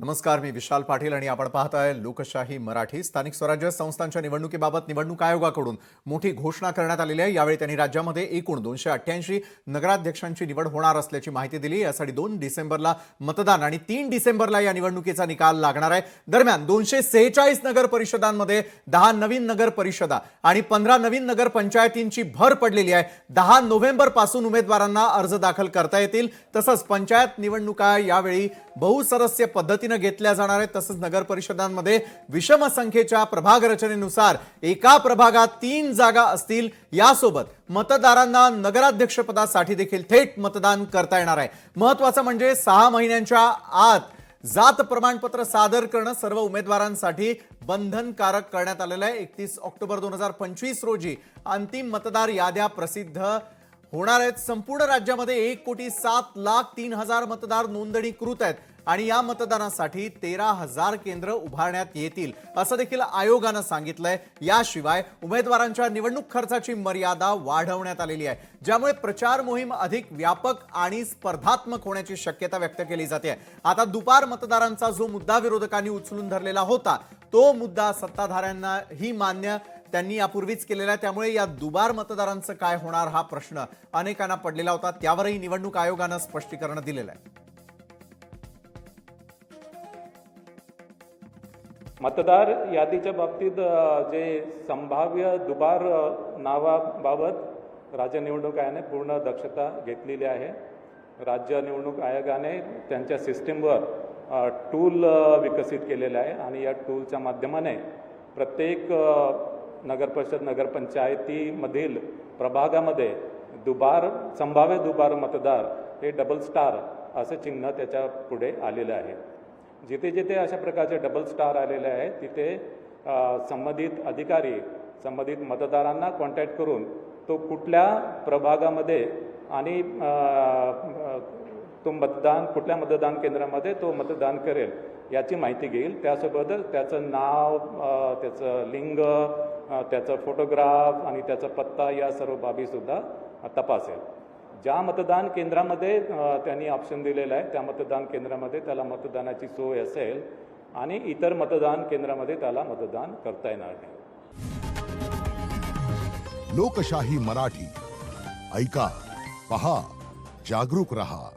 नमस्कार, मी विशाल पाटील आणि आपण पाहताय लोकशाही मराठी। स्थानिक स्वराज्य संस्थांच्या निवडणुकीबाबत निवडणूक आयोगाकडून मोठी घोषणा करण्यात आलेली आहे। यावेळी त्यांनी राज्यामध्ये एकूण 288 नगराध्यक्षांची निवड होणार असल्याची माहिती दिली। यासाठी 2 डिसेंबरला मतदान आणि 3 डिसेंबरला या निवडणुकीचा निकाल लागणार आहे। दरम्यान 246 नगर परिषदांमध्ये 10 नवीन नगर परिषदा आणि 15 नवीन नगर पंचायतींची भर पडलेली आहे। 10 नोव्हेंबर पासून उमेदवारांना अर्ज दाखल करता येतील। तसंच पंचायत निवडणुका यावेळी बहुसदस्य पद्धतीने घेतल्या जाणार आहेत। तसंच नगर परिषदांमध्ये विषम संख्येच्या प्रभाग रचनेनुसार एका प्रभागात 3 जागा असतील। यासोबत मतदारांना नगराध्यक्ष पदासाठी देखील थेट मतदान करता येणार आहे। महत्त्वाचं म्हणजे 6 महिन्यांच्या आत जात प्रमाणपत्र सादर करणं सर्व उमेदवारांसाठी बंधनकारक करण्यात आलेलं आहे। 31 ऑक्टोबर 2025 रोजी अंतिम मतदार याद्या प्रसिद्ध होणार आहेत। संपूर्ण राज्यामध्ये 1,07,03,000 मतदार नोंदणीकृत आहेत आणि या मतदानासाठी 13,000 केंद्र उभारण्यात येतील असं देखील आयोगाने सांगितलंय। याशिवाय उमेदवारांच्या निवडणूक खर्चाची मर्यादा वाढवण्यात आलेली आहे, ज्यामुळे प्रचार मोहीम अधिक व्यापक आणि स्पर्धात्मक होण्याची शक्यता व्यक्त केली जाते। आता दुपार मतदारांचा जो मुद्दा विरोधकांनी उचलून धरलेला होता, तो मुद्दा सत्ताधाऱ्यांनाही मान्य त्यांनी यापूर्वीच केलेला आहे। त्यामुळे या दुबार मतदारांचं काय होणार हा प्रश्न अनेकांना पडलेला होता। त्यावरही निवडणूक आयोगाने स्पष्टीकरण दिलेलं आहे। मतदार यादीच्या बाबतीत जे संभाव्य दुबार नावाबाबत राज्य निवडणूक आयोगाने पूर्ण दक्षता घेतलेली आहे। राज्य निवडणूक आयोगाने त्यांच्या सिस्टीमवर टूल विकसित केलेला आहे आणि या टूलच्या माध्यमाने प्रत्येक नगरपरिषद नगरपंचायतीमधील प्रभागामध्ये संभाव्य दुबार मतदार हे डबल स्टार असे चिन्ह त्याच्या पुढे आलेले आहे। जिथे जिथे अशा प्रकारचे डबल स्टार आलेले आहे तिथे संबंधित अधिकारी संबंधित मतदारांना कॉन्टॅक्ट करून तो कुठल्या प्रभागामध्ये आणि तो कुठल्या मतदान केंद्रामध्ये तो मतदान करेल याची माहिती घेईल। त्यासोबतच त्याचं नाव, त्याचं लिंग, त्याचं फोटोग्राफ आणि त्याचा पत्ता या सर्व बाबीसुद्धा तपासेल। ज्या मतदान केंद्रामध्ये त्यांनी ऑप्शन दिलेला आहे त्या मतदान केंद्रामध्ये त्याला मतदानाची सोय असेल आणि इतर मतदान केंद्रामध्ये त्याला मतदान करता येणार नाही। लोकशाही मराठी ऐका, पहा, जागरूक रहा।